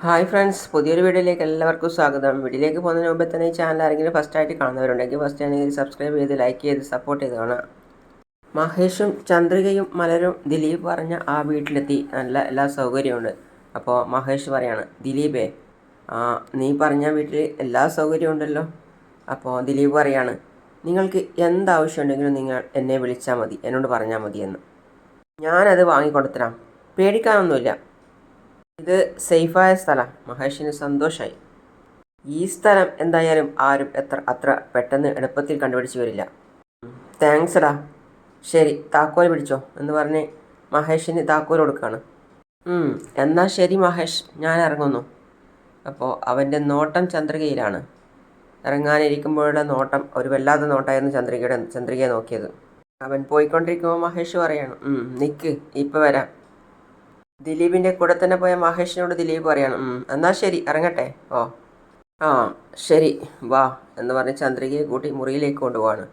Hi friends, പുതിയൊരു വീഡിയോയിലേക്ക് എല്ലാവർക്കും സ്വാഗതം. വീഡിയോയിലേക്ക് പോകുന്നതിന് മുമ്പ് തന്നെ ഈ ചാനൽ ആരെങ്കിലും ഫസ്റ്റായിട്ട് കാണുന്നവരുണ്ടെങ്കിൽ ഫസ്റ്റ് ആണെങ്കിൽ സബ്സ്ക്രൈബ് ചെയ്ത് ലൈക്ക് ചെയ്ത് സപ്പോർട്ട് ചെയ്ത് കാണാം. മഹേഷും ചന്ദ്രികയും മലരും ദിലീപ് പറഞ്ഞ ആ വീട്ടിലെത്തി. നല്ല എല്ലാ സൗകര്യമുണ്ട്. അപ്പോൾ മഹേഷ് പറയാണ്, ദിലീപേ, നീ പറഞ്ഞ വീട്ടിൽ എല്ലാ സൗകര്യവും ഉണ്ടല്ലോ. അപ്പോൾ ദിലീപ് പറയാണ്, നിങ്ങൾക്ക് എന്താവശ്യമുണ്ടെങ്കിലും നിങ്ങൾ എന്നെ വിളിച്ചാൽ മതി, എന്നോട് പറഞ്ഞാൽ മതിയെന്ന്. ഞാനത് വാങ്ങിക്കൊടുത്തരാം, പേടിക്കാനൊന്നുമില്ല. ഇത് സേഫായ സ്ഥലം. മഹേഷിന് സന്തോഷമായി. ഈ സ്ഥലം എന്തായാലും ആരും അത്ര പെട്ടെന്ന് എളുപ്പത്തിൽ കണ്ടുപിടിച്ച് വരില്ല. താങ്ക്സ് എടാ. ശരി, താക്കോൽ പിടിച്ചോ എന്ന് പറഞ്ഞ് മഹേഷിന് താക്കോൽ കൊടുക്കുകയാണ്. എന്നാൽ ശരി മഹേഷ്, ഞാൻ ഇറങ്ങുന്നു. അപ്പോൾ അവൻ്റെ നോട്ടം ചന്ദ്രികയിലാണ്. ഇറങ്ങാനിരിക്കുമ്പോഴുള്ള നോട്ടം ഒരു വല്ലാത്ത നോട്ടമായിരുന്നു ചന്ദ്രികയെ നോക്കിയത്. അവൻ പോയിക്കൊണ്ടിരിക്കുമ്പോൾ മഹേഷ് പറയാണ്, നിൽക്ക്, ഇപ്പം വരാം. ദിലീപിൻ്റെ കൂടെ തന്നെ പോയ മഹേഷിനോട് ദിലീപ് പറയണം, എന്നാൽ ശരി, ഇറങ്ങട്ടെ. ആ ശരി, വാ എന്ന് പറഞ്ഞ് ചന്ദ്രികയെ കൂട്ടി മുറിയിലേക്ക് കൊണ്ടുപോവാണ്.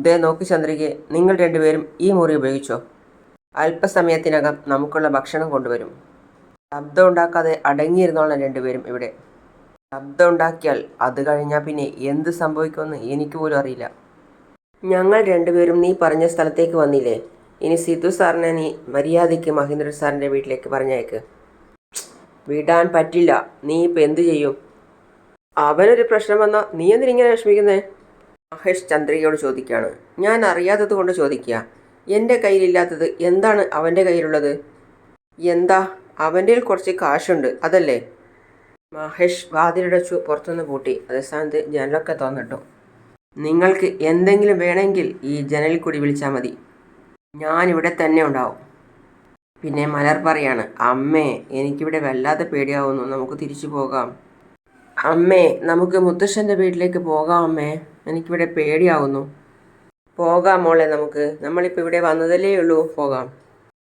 ദേ നോക്ക് ചന്ദ്രികയെ, നിങ്ങൾ രണ്ടുപേരും ഈ മുറി ഉപയോഗിച്ചോ. അല്പസമയത്തിനകം നമുക്കുള്ള ഭക്ഷണം കൊണ്ടുവരും. ശബ്ദം ഉണ്ടാക്കാതെ അടങ്ങിയിരുന്നോളാം രണ്ടുപേരും ഇവിടെ. ശബ്ദം ഉണ്ടാക്കിയാൽ അത് കഴിഞ്ഞാൽ പിന്നെ എന്ത് സംഭവിക്കുമെന്ന് എനിക്ക് പോലും അറിയില്ല. ഞങ്ങൾ രണ്ടുപേരും നീ പറഞ്ഞ സ്ഥലത്തേക്ക് വന്നില്ലേ, ഇനി സിദ്ധു സാറിനെ നീ മര്യാദയ്ക്ക് മഹേന്ദ്രൻ സാറിൻ്റെ വീട്ടിലേക്ക് പറഞ്ഞയക്ക്. വിടാൻ പറ്റില്ല. നീ ഇപ്പം എന്തു ചെയ്യും? അവനൊരു പ്രശ്നം വന്നാൽ നീ എന്തിനിങ്ങനെ വിഷമിക്കുന്നേ? മഹേഷ് ചന്ദ്രികയോട് ചോദിക്കുകയാണ്. ഞാൻ അറിയാത്തത് കൊണ്ട് ചോദിക്കുക. എൻ്റെ കയ്യിലില്ലാത്തത് എന്താണ് അവൻ്റെ കയ്യിലുള്ളത്? എന്താ? അവൻ്റെ കുറച്ച് കാശുണ്ട്, അതല്ലേ? മഹേഷ് വാതിലടച്ചു പുറത്തുനിന്ന് പൂട്ടി. അതേ സ്ഥാനത്ത് ജനലൊക്കെ തുറന്നിട്ടു. നിങ്ങൾക്ക് എന്തെങ്കിലും വേണമെങ്കിൽ ഈ ജനലിൽ കൂടി വിളിച്ചാൽ മതി, ഞാനിവിടെ തന്നെ ഉണ്ടാവും. പിന്നെ മലർ പറയാണ്, അമ്മേ, എനിക്കിവിടെ വല്ലാതെ പേടിയാവുന്നു, നമുക്ക് തിരിച്ചു പോകാം. അമ്മേ, നമുക്ക് മുത്തശ്ശൻ്റെ വീട്ടിലേക്ക് പോകാം അമ്മേ, എനിക്കിവിടെ പേടിയാവുന്നു. പോകാം മോളെ, നമ്മളിപ്പോൾ ഇവിടെ വന്നതല്ലേ ഉള്ളൂ, പോകാം.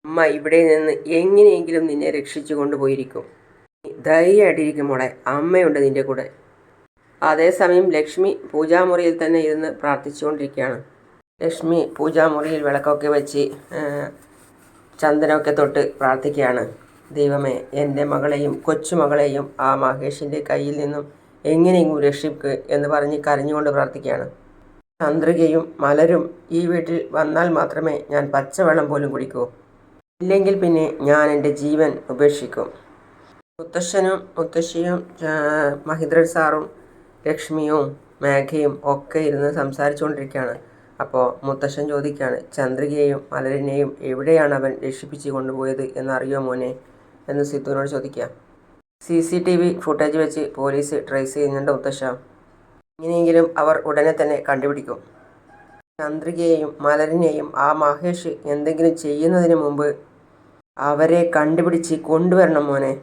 അമ്മ ഇവിടെ നിന്ന് എങ്ങനെയെങ്കിലും നിന്നെ രക്ഷിച്ചു കൊണ്ടുപോയിരിക്കും. ധൈര്യമായിട്ടിരിക്കും മോളെ, അമ്മയുണ്ട് നിൻ്റെ കൂടെ. അതേസമയം ലക്ഷ്മി പൂജാമുറിയിൽ തന്നെ ഇരുന്ന് പ്രാർത്ഥിച്ചുകൊണ്ടിരിക്കുകയാണ്. ലക്ഷ്മി പൂജാമുറിയിൽ വിളക്കൊക്കെ വെച്ച് ചന്ദനമൊക്കെ തൊട്ട് പ്രാർത്ഥിക്കുകയാണ്. ദൈവമേ, എൻ്റെ മകളെയും കൊച്ചുമകളെയും ആ മഹേഷിൻ്റെ കയ്യിൽ നിന്നും എങ്ങനെയെങ്കിലും രക്ഷിക്ക് എന്ന് പറഞ്ഞ് കരഞ്ഞുകൊണ്ട് പ്രാർത്ഥിക്കുകയാണ്. ചന്ദ്രികയും മലരും ഈ വീട്ടിൽ വന്നാൽ മാത്രമേ ഞാൻ പച്ചവെള്ളം പോലും കുടിക്കൂ, ഇല്ലെങ്കിൽ പിന്നെ ഞാൻ എൻ്റെ ജീവൻ ഉപേക്ഷിക്കും. മുത്തശ്ശനും മുത്തശ്ശിയും മഹേന്ദ്രൻ സാറും ലക്ഷ്മിയും മേഘയും ഒക്കെ ഇരുന്ന് സംസാരിച്ചുകൊണ്ടിരിക്കുകയാണ്. അപ്പോൾ മുത്തശ്ശൻ ചോദിക്കുകയാണ്, ചന്ദ്രികയെയും മലരിനെയും എവിടെയാണ് അവൻ രക്ഷിപ്പിച്ച് കൊണ്ടുപോയത് എന്നറിയോ മോനെ എന്ന് സിദ്ധുവിനോട് ചോദിക്കുക. CCTV ഫുട്ടേജ് വെച്ച് പോലീസ് ട്രേസ് ചെയ്യുന്നുണ്ട് മുത്തശ്ശ. എങ്ങനെയെങ്കിലും അവർ ഉടനെ തന്നെ കണ്ടുപിടിക്കും. ചന്ദ്രികയെയും മലരിനെയും ആ മഹേഷ് എന്തെങ്കിലും ചെയ്യുന്നതിന് മുമ്പ് അവരെ കണ്ടുപിടിച്ച് കൊണ്ടുവരണം മോനെ.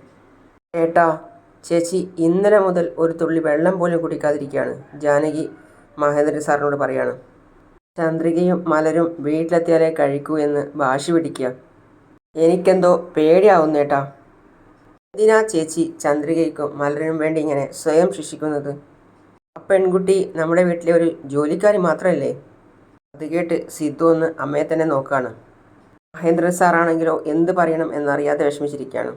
ചേട്ടാ, ചേച്ചി ഇന്നലെ മുതൽ ഒരു തുള്ളി വെള്ളം പോലും കുടിക്കാതിരിക്കുകയാണ്, ജാനകി മഹേന്ദ്രൻ സാറിനോട് പറയാണ്. ചന്ദ്രികയും മലരും വീട്ടിലെത്തിയാലേ കഴിക്കൂ എന്ന് വാശി പിടിക്കുക. എനിക്കെന്തോ പേടിയാവുന്നേട്ടാ. എന്തിനാ ചേച്ചി ചന്ദ്രികയ്ക്കും മലരിനും വേണ്ടി ഇങ്ങനെ സ്വയം ശിക്ഷിക്കുന്നത്? ആ പെൺകുട്ടി നമ്മുടെ വീട്ടിലെ ഒരു ജോലിക്കാരി മാത്രമല്ലേ? അത് കേട്ട് സിദ്ധു ഒന്ന് അമ്മയെ തന്നെ നോക്കുകയാണ്. മഹേന്ദ്രൻ സാറാണെങ്കിലോ എന്ത് പറയണം എന്നറിയാതെ വിഷമിച്ചിരിക്കുകയാണ്.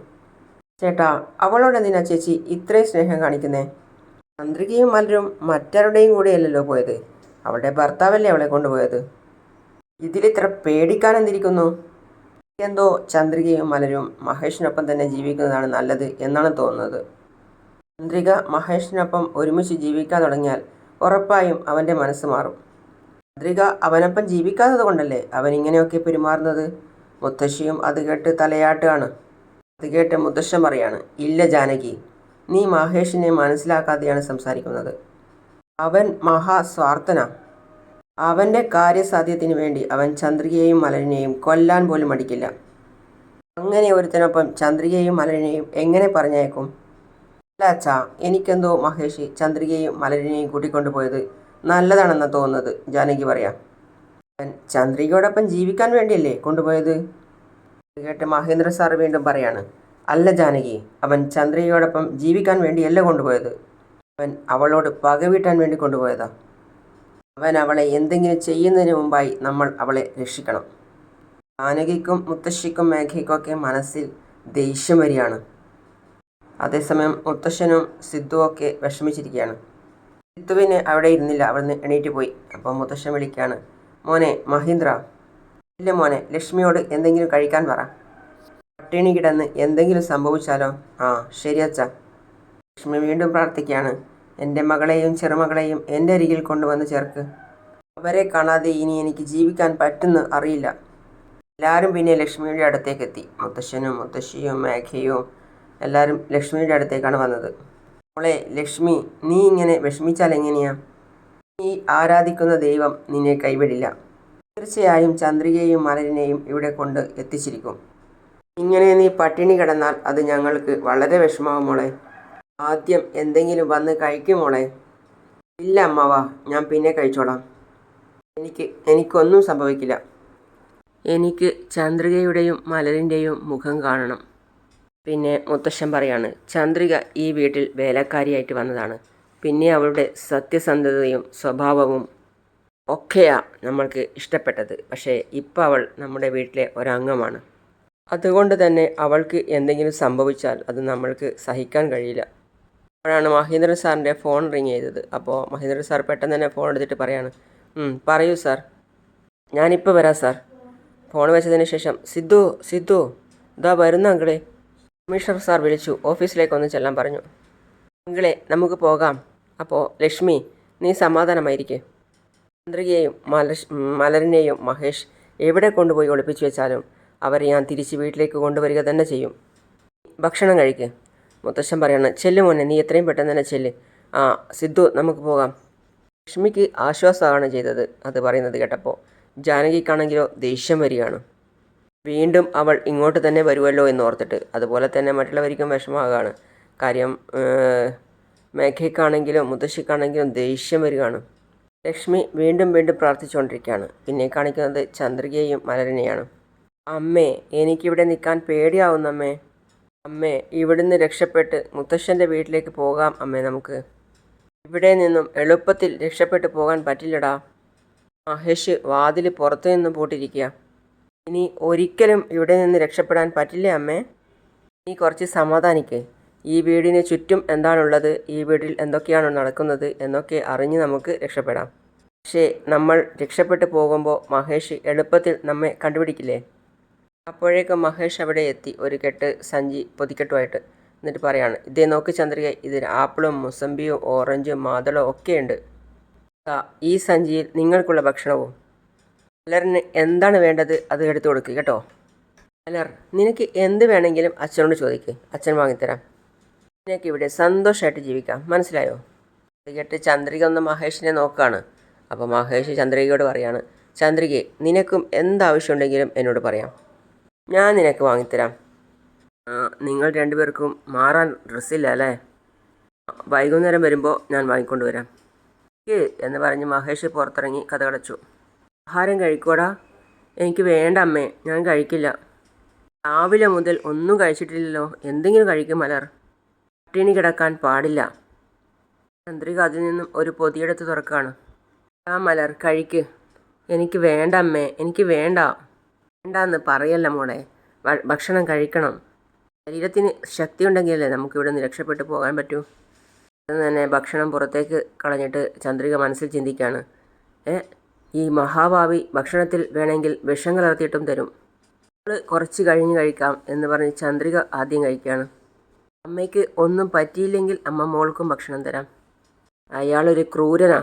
ചേട്ടാ, അവളോട് എന്തിനാ ചേച്ചി ഇത്രയും സ്നേഹം കാണിക്കുന്നേ? ചന്ദ്രികയും മലരും മറ്റാരുടെയും കൂടെയല്ലല്ലോ പോയത്, അവളുടെ ഭർത്താവല്ലേ അവളെ കൊണ്ടുപോയത്. ഇതിലിത്ര പേടിക്കാൻ എന്തിരിക്കുന്നു? എന്തോ ചന്ദ്രികയും മലരും മഹേഷിനൊപ്പം തന്നെ ജീവിക്കുന്നതാണ് നല്ലത് എന്നാണ് തോന്നുന്നത്. ചന്ദ്രിക മഹേഷിനൊപ്പം ഒരുമിച്ച് ജീവിക്കാൻ തുടങ്ങിയാൽ ഉറപ്പായും അവൻ്റെ മനസ്സ് മാറും. ചന്ദ്രിക അവനൊപ്പം ജീവിക്കാത്തത് കൊണ്ടല്ലേ അവൻ ഇങ്ങനെയൊക്കെ പെരുമാറുന്നത്. മുത്തശ്ശിയും അത് കേട്ട് തലയാട്ടുകയാണ്. അത് കേട്ട് മുത്തശ്ശൻ പറയാണ്, ഇല്ല ജാനകി, നീ മഹേഷിനെ മനസ്സിലാക്കാതെയാണ് സംസാരിക്കുന്നത്. അവൻ മഹാസ്വാർത്ഥനാ. അവൻ്റെ കാര്യസാധ്യത്തിന് വേണ്ടി അവൻ ചന്ദ്രികയെയും മലരിനെയും കൊല്ലാൻ പോലും മടിക്കില്ല. അങ്ങനെ ഒരുത്തനൊപ്പം ചന്ദ്രികയെയും മലരിനെയും എങ്ങനെ പറഞ്ഞേക്കും? അല്ല അച്ഛാ, എനിക്കെന്തോ മഹേഷ് ചന്ദ്രികയെയും മലരിനെയും കൂട്ടിക്കൊണ്ടുപോയത് നല്ലതാണെന്നാണ് തോന്നുന്നത്, ജാനകി പറയാം. അവൻ ചന്ദ്രികയോടൊപ്പം ജീവിക്കാൻ വേണ്ടിയല്ലേ കൊണ്ടുപോയത്? കേട്ട് മഹേന്ദ്ര സാർ വീണ്ടും പറയാണ്, അല്ല ജാനകി, അവൻ ചന്ദ്രികയോടൊപ്പം ജീവിക്കാൻ വേണ്ടിയല്ല കൊണ്ടുപോയത്, അവൻ അവളോട് പക വീട്ടാൻ വേണ്ടി കൊണ്ടുപോയതാ. അവൻ അവളെ എന്തെങ്കിലും ചെയ്യുന്നതിന് മുമ്പായി നമ്മൾ അവളെ രക്ഷിക്കണം. ജാനകിക്കും മുത്തശ്ശിക്കും മേഘയ്ക്കൊക്കെ മനസ്സിൽ ദേഷ്യം വരികയാണ്. അതേസമയം മുത്തശ്ശനും സിദ്ധുവൊക്കെ വിഷമിച്ചിരിക്കുകയാണ്. സിദ്ധുവിന് അവിടെ ഇരുന്നില്ല, അവിടുന്ന് എണീറ്റ് പോയി. അപ്പോൾ മുത്തശ്ശൻ വിളിക്കുകയാണ്, മോനെ മഹീന്ദ്ര, ഇല്ല മോനെ, ലക്ഷ്മിയോട് എന്തെങ്കിലും കഴിക്കാൻ പറ. പട്ടിണി കിടന്ന് എന്തെങ്കിലും സംഭവിച്ചാലോ? ആ ശരി അച്ഛാ. ലക്ഷ്മി വീണ്ടും പ്രാർത്ഥിക്കുകയാണ്, എൻ്റെ മകളെയും ചെറുമകളെയും എൻ്റെ അരികിൽ കൊണ്ടുവന്ന് ചേർക്ക്. അവരെ കാണാതെ ഇനി എനിക്ക് ജീവിക്കാൻ പറ്റുന്ന അറിയില്ല. എല്ലാവരും പിന്നെ ലക്ഷ്മിയുടെ അടുത്തേക്ക് എത്തി. മുത്തശ്ശനും മുത്തശ്ശിയും മേഘയും എല്ലാവരും ലക്ഷ്മിയുടെ അടുത്തേക്കാണ് വന്നത്. മോളെ ലക്ഷ്മി, നീ ഇങ്ങനെ വിഷമിച്ചാൽ എങ്ങനെയാ? നീ ആരാധിക്കുന്ന ദൈവം നിന്നെ കൈവിടില്ല. തീർച്ചയായും ചന്ദ്രികയെയും മലരിനെയും ഇവിടെ കൊണ്ട് എത്തിച്ചിരിക്കും. ഇങ്ങനെ നീ പട്ടിണി കിടന്നാൽ അത് ഞങ്ങൾക്ക് വളരെ വിഷമാവും മോളെ. ആദ്യം എന്തെങ്കിലും വന്ന് കഴിക്കും മോളെ. ഇല്ല അമ്മാവാ, ഞാൻ പിന്നെ കഴിച്ചോളാം. എനിക്കൊന്നും സംഭവിക്കില്ല. എനിക്ക് ചന്ദ്രികയുടെയും മലരിൻ്റെയും മുഖം കാണണം. പിന്നെ മുത്തശ്ശൻ പറയാണ്, ചന്ദ്രിക ഈ വീട്ടിൽ വേലക്കാരിയായിട്ട് വന്നതാണ്. പിന്നെ അവളുടെ സത്യസന്ധതയും സ്വഭാവവും ഒക്കെയാ നമ്മൾക്ക് ഇഷ്ടപ്പെട്ടത്. പക്ഷേ ഇപ്പോൾ അവൾ നമ്മുടെ വീട്ടിലെ ഒരംഗമാണ്. അതുകൊണ്ട് തന്നെ അവൾക്ക് എന്തെങ്കിലും സംഭവിച്ചാൽ അത് നമ്മൾക്ക് സഹിക്കാൻ കഴിയില്ല. അപ്പോഴാണ് മഹേന്ദ്രൻ സാറിൻ്റെ ഫോൺ റിങ് ചെയ്തത്. അപ്പോൾ മഹേന്ദ്രൻ സാർ പെട്ടെന്ന് തന്നെ ഫോൺ എടുത്തിട്ട് പറയാണ്, പറയൂ സാർ. ഞാനിപ്പോൾ വരാം സാർ. ഫോൺ വെച്ചതിന് ശേഷം, സിദ്ധു ഇതാ വരുന്ന അങ്കിളെ. കമ്മീഷണർ സാർ വിളിച്ചു, ഓഫീസിലേക്ക് ഒന്ന് ചെല്ലാൻ പറഞ്ഞു. അങ്കിളെ നമുക്ക് പോകാം. അപ്പോൾ ലക്ഷ്മി, നീ സമാധാനമായിരിക്കെ. ചന്ദ്രികയെയും മലരിനെയും മഹേഷ് എവിടെ കൊണ്ടുപോയി ഒളിപ്പിച്ചു വെച്ചാലും അവരെ ഞാൻ തിരിച്ച് വീട്ടിലേക്ക് കൊണ്ടുവരിക തന്നെ ചെയ്യും. ഭക്ഷണം കഴിക്ക്. മുത്തശ്ശൻ പറയാണ്, ചെല്ലു മോനെ, നീ എത്രയും പെട്ടെന്ന് തന്നെ ചെല്ല്. ആ സിദ്ധു, നമുക്ക് പോകാം. ലക്ഷ്മിക്ക് ആശ്വാസമാണ് ചെയ്തത് അത് പറയുന്നത് കേട്ടപ്പോൾ. ജാനകിക്കാണെങ്കിലോ ദേഷ്യം വരികയാണ്. വീണ്ടും അവൾ ഇങ്ങോട്ട് തന്നെ വരുമല്ലോ എന്ന് ഓർത്തിട്ട്. അതുപോലെ തന്നെ മറ്റുള്ളവർക്കും വിഷമമാകാണ്. കാര്യം മേഘയ്ക്കാണെങ്കിലും മുത്തശ്ശിക്കാണെങ്കിലും ദേഷ്യം വരികയാണ്. ലക്ഷ്മി വീണ്ടും വീണ്ടും പ്രാർത്ഥിച്ചുകൊണ്ടിരിക്കുകയാണ്. പിന്നെ കാണിക്കുന്നത് ചന്ദ്രികയെയും മലരിനെയാണ്. അമ്മേ, എനിക്കിവിടെ നിൽക്കാൻ പേടിയാവുന്നമ്മേ. അമ്മേ, ഇവിടുന്ന് രക്ഷപ്പെട്ട് മുത്തശ്ശൻ്റെ വീട്ടിലേക്ക് പോകാം അമ്മേ. നമുക്ക് ഇവിടെ നിന്നും എളുപ്പത്തിൽ രക്ഷപ്പെട്ടു പോകാൻ പറ്റില്ലടാ. മഹേഷ് വാതിൽ പുറത്തു നിന്ന് പൂട്ടിയിരിക്കുക. ഇനി ഒരിക്കലും ഇവിടെ നിന്ന് രക്ഷപ്പെടാൻ പറ്റില്ലേ അമ്മേ? നീ കുറച്ച് സമാധാനിക്ക്. ഈ വീടിന് ചുറ്റും എന്താണുള്ളത്, ഈ വീട്ടിൽ എന്തൊക്കെയാണ് നടക്കുന്നത് എന്നൊക്കെ അറിഞ്ഞ് നമുക്ക് രക്ഷപ്പെടാം. പക്ഷേ നമ്മൾ രക്ഷപ്പെട്ടു പോകുമ്പോൾ മഹേഷ് എളുപ്പത്തിൽ നമ്മെ കണ്ടുപിടിക്കില്ലേ? അപ്പോഴേക്കും മഹേഷ് അവിടെ എത്തി, ഒരു കെട്ട് സഞ്ചി പൊതിക്കെട്ടുമായിട്ട്. എന്നിട്ട് പറയാണ്, ഇതേ നോക്ക് ചന്ദ്രിക, ഇതിൽ ആപ്പിളും മുസമ്പിയും ഓറഞ്ചും മാതളവും ഒക്കെയുണ്ട്. ഈ സഞ്ചിയിൽ നിങ്ങൾക്കുള്ള ഭക്ഷണവും. മലറിന് എന്താണ് വേണ്ടത് അത് എടുത്തു കൊടുക്കുക കേട്ടോ. മലർ, നിനക്ക് എന്ത് വേണമെങ്കിലും അച്ഛനോട് ചോദിക്ക്, അച്ഛൻ വാങ്ങിത്തരാം. നിനക്ക് ഇവിടെ സന്തോഷമായിട്ട് ജീവിക്കാം, മനസ്സിലായോ? അത് കേട്ട് ചന്ദ്രിക ഒന്ന് മഹേഷിനെ നോക്കുകയാണ്. അപ്പോൾ മഹേഷ് ചന്ദ്രികയോട് പറയാണ്, ചന്ദ്രികയെ, നിനക്കും എന്താവശ്യമുണ്ടെങ്കിലും എന്നോട് പറയാം, ഞാൻ നിനക്ക് വാങ്ങിത്തരാം. നിങ്ങൾ രണ്ടുപേർക്കും മാറാൻ ഡ്രസ്സില്ല അല്ലേ? വൈകുന്നേരം വരുമ്പോൾ ഞാൻ വാങ്ങിക്കൊണ്ട് വരാം എന്ന് പറഞ്ഞ് മഹേഷ് പുറത്തിറങ്ങി കതകടച്ചു. ആഹാരം കഴിക്കോടാ? എനിക്ക് വേണ്ട അമ്മേ, ഞാൻ കഴിക്കില്ല. രാവിലെ മുതൽ ഒന്നും കഴിച്ചിട്ടില്ലല്ലോ, എന്തെങ്കിലും കഴിക്കും മലർ. പട്ടിണി കിടക്കാൻ പാടില്ല. ചന്ദ്രിക അതിൽ നിന്നും ഒരു പൊതിയെടുത്ത് തുറക്കുകയാണ്. ആ മലർ, കഴിക്ക്. എനിക്ക് വേണ്ട അമ്മേ, എനിക്ക് വേണ്ട. വേണ്ടാന്ന് പറയല്ല മോളെ, ഭക്ഷണം കഴിക്കണം. ശരീരത്തിന് ശക്തി ഉണ്ടെങ്കിലല്ലേ നമുക്കിവിടെ നിന്ന് രക്ഷപ്പെട്ടു പോകാൻ പറ്റൂ. പെട്ടെന്ന് തന്നെ ഭക്ഷണം പുറത്തേക്ക് കളഞ്ഞിട്ട് ചന്ദ്രിക മനസ്സിൽ ചിന്തിക്കുകയാണ്, ഈ മഹാഭാവി ഭക്ഷണത്തിൽ വേണമെങ്കിൽ വിഷം കലർത്തിയിട്ടും തരും. നമ്മൾ കുറച്ച് കഴിഞ്ഞ് കഴിക്കാം എന്ന് പറഞ്ഞ് ചന്ദ്രിക ആദ്യം കഴിക്കുകയാണ്. അമ്മയ്ക്ക് ഒന്നും പറ്റിയില്ലെങ്കിൽ അമ്മ മോൾക്കും ഭക്ഷണം തരാം. അയാളൊരു ക്രൂരനാ,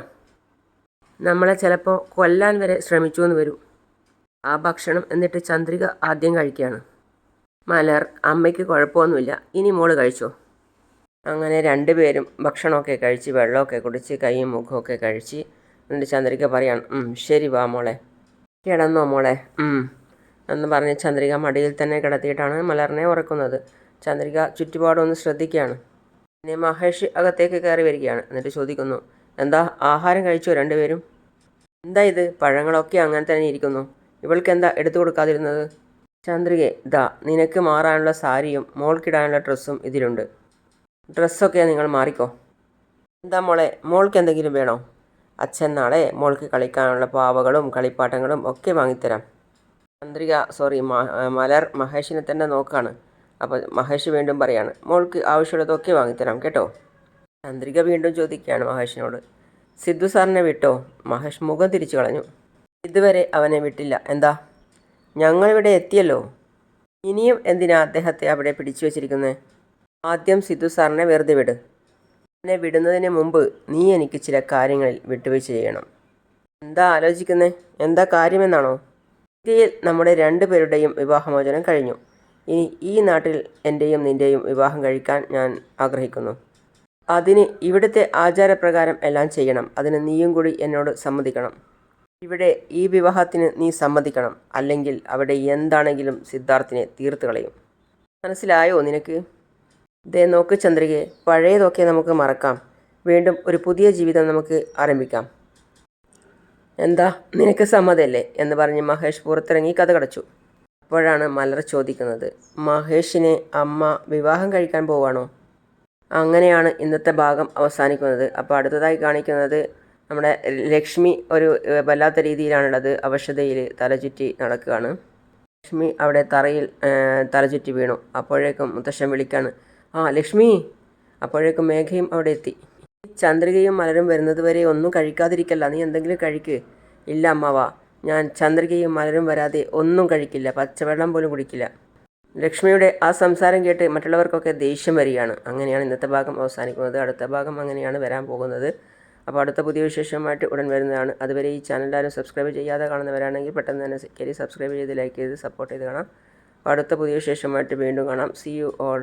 നമ്മളെ ചിലപ്പോൾ കൊല്ലാൻ വരെ ശ്രമിച്ചു എന്ന് വരും. ആ ഭക്ഷണം എന്നിട്ട് ചന്ദ്രിക ആദ്യം കഴിക്കുകയാണ്. മലർ, അമ്മയ്ക്ക് കുഴപ്പമൊന്നുമില്ല, ഇനി മോള് കഴിച്ചോ. അങ്ങനെ രണ്ടുപേരും ഭക്ഷണമൊക്കെ കഴിച്ച് വെള്ളമൊക്കെ കുടിച്ച് കൈയും മുഖമൊക്കെ കഴിച്ച് എന്നിട്ട് ചന്ദ്രിക പറയാണ്, ശരി വാ മോളെ, കിടന്നോ മോളെ എന്ന് പറഞ്ഞ് ചന്ദ്രിക മടിയിൽ തന്നെ കിടത്തിയിട്ടാണ് മലറിനെ ഉറക്കുന്നത്. ചന്ദ്രിക ചുറ്റുപാടൊന്ന് ശ്രദ്ധിക്കുകയാണ്. പിന്നെ മഹേഷ് അകത്തേക്ക് കയറി വരികയാണ്. എന്നിട്ട് ചോദിക്കുന്നു, എന്താ ആഹാരം കഴിച്ചോ രണ്ടുപേരും? എന്താ ഇത്, പഴങ്ങളൊക്കെ അങ്ങനെ തന്നെ ഇരിക്കുന്നു, ഇവൾക്ക് എന്താ എടുത്തു കൊടുക്കാതിരുന്നത്? ചന്ദ്രികെ, ഇതാ നിനക്ക് മാറാനുള്ള സാരിയും മോൾക്കിടാനുള്ള ഡ്രസ്സും ഇതിലുണ്ട്. ഡ്രസ്സൊക്കെ നിങ്ങൾ മാറിക്കോ. എന്താ മോളെ, മോൾക്ക് എന്തെങ്കിലും വേണോ? അച്ഛൻ നാളെ മോൾക്ക് കളിക്കാനുള്ള പാവകളും കളിപ്പാട്ടങ്ങളും ഒക്കെ വാങ്ങിത്തരാം. ചന്ദ്രിക മലർ മഹേഷിനെ തന്നെ നോക്കുകയാണ്. അപ്പോൾ മഹേഷ് വീണ്ടും പറയാണ്, മോൾക്ക് ആവശ്യമുള്ളതൊക്കെ വാങ്ങിത്തരാം കേട്ടോ. ചന്ദ്രിക വീണ്ടും ചോദിക്കുകയാണ് മഹേഷിനോട്, സിദ്ധു സാറിനെ വിട്ടോ? മഹേഷ് മുഖം തിരിച്ചു കളഞ്ഞു. ഇതുവരെ അവനെ വിട്ടില്ല. എന്താ? ഞങ്ങളിവിടെ എത്തിയല്ലോ. ഇനിയും എന്തിനാ അദ്ദേഹത്തെ അവിടെ പിടിച്ചു വച്ചിരിക്കുന്നത്? ആദ്യം സിദ്ധു സാറിനെ വെറുതെ വിട്. എന്നെ വിടുന്നതിന് മുമ്പ് നീ എനിക്ക് ചില കാര്യങ്ങളിൽ വിട്ടുവീഴ്ച ചെയ്യണം. എന്താ ആലോചിക്കുന്നത്? എന്താ കാര്യമെന്നാണോ? ഇന്ത്യയിൽ നമ്മുടെ രണ്ടുപേരുടെയും വിവാഹമോചനം കഴിഞ്ഞു. ഇനി ഈ നാട്ടിൽ എൻ്റെയും നിൻ്റെയും വിവാഹം കഴിക്കാൻ ഞാൻ ആഗ്രഹിക്കുന്നു. അതിന് ഇവിടുത്തെ ആചാരപ്രകാരം എല്ലാം ചെയ്യണം. അതിന് നീയും കൂടി എന്നോട് സമ്മതിക്കണം. ഇവിടെ ഈ വിവാഹത്തിന് നീ സമ്മതിക്കണം. അല്ലെങ്കിൽ അവിടെ എന്താണെങ്കിലും സിദ്ധാർത്ഥിനെ തീർത്ത് കളയും. മനസ്സിലായോ നിനക്ക്? ദേ നോക്ക് ചന്ദ്രികയെ, പഴയതൊക്കെ നമുക്ക് മറക്കാം. വീണ്ടും ഒരു പുതിയ ജീവിതം നമുക്ക് ആരംഭിക്കാം. എന്താ, നിനക്ക് സമ്മതമല്ലേ എന്ന് പറഞ്ഞ് മഹേഷ് പുറത്തിറങ്ങി കഥ കടച്ചു. അപ്പോഴാണ് മലർ ചോദിക്കുന്നത്, മഹേഷിനെ അമ്മ വിവാഹം കഴിക്കാൻ പോവാണോ? അങ്ങനെയാണ് ഇന്നത്തെ ഭാഗം അവസാനിക്കുന്നത്. അപ്പോൾ അടുത്തതായി കാണിക്കുന്നത് നമ്മുടെ ലക്ഷ്മി ഒരു വല്ലാത്ത രീതിയിലാണുള്ളത്. അവശതയിൽ തലചുറ്റി നടക്കുകയാണ്. ലക്ഷ്മി അവിടെ തറയിൽ തലചുറ്റി വീണു. അപ്പോഴേക്കും മുത്തശ്ശൻ വിളിക്കാണ്, ആ ലക്ഷ്മി. അപ്പോഴേക്കും മേഘയും അവിടെ എത്തി. ചന്ദ്രികയും മലരും വരുന്നത് വരെ ഒന്നും കഴിക്കാതിരിക്കല്ല, നീ എന്തെങ്കിലും കഴിക്ക്. ഇല്ല അമ്മാവാ, ഞാൻ ചന്ദ്രികയും മലരും വരാതെ ഒന്നും കഴിക്കില്ല, പച്ചവെള്ളം പോലും കുടിക്കില്ല. ലക്ഷ്മിയുടെ ആ സംസാരം കേട്ട് മറ്റുള്ളവർക്കൊക്കെ ദേഷ്യം വരികയാണ്. അങ്ങനെയാണ് ഇന്നത്തെ ഭാഗം അവസാനിക്കുന്നത്. അടുത്ത ഭാഗം അങ്ങനെയാണ് വരാൻ പോകുന്നത്. അപ്പോൾ അടുത്ത പുതിയ വിശേഷമായിട്ട് ഉടൻ വരുന്നതാണ്. അതുവരെ ഈ ചാനൽ ആരും സബ്സ്ക്രൈബ് ചെയ്യാതെ കാണുന്നവരാണെങ്കിൽ പെട്ടെന്ന് തന്നെ കയറി സബ്സ്ക്രൈബ് ചെയ്ത് ലൈക്ക് ചെയ്ത് സപ്പോർട്ട് ചെയ്ത് കാണാം. അപ്പോൾ അടുത്ത പുതിയ വിശേഷമായിട്ട് വീണ്ടും കാണാം. See you all.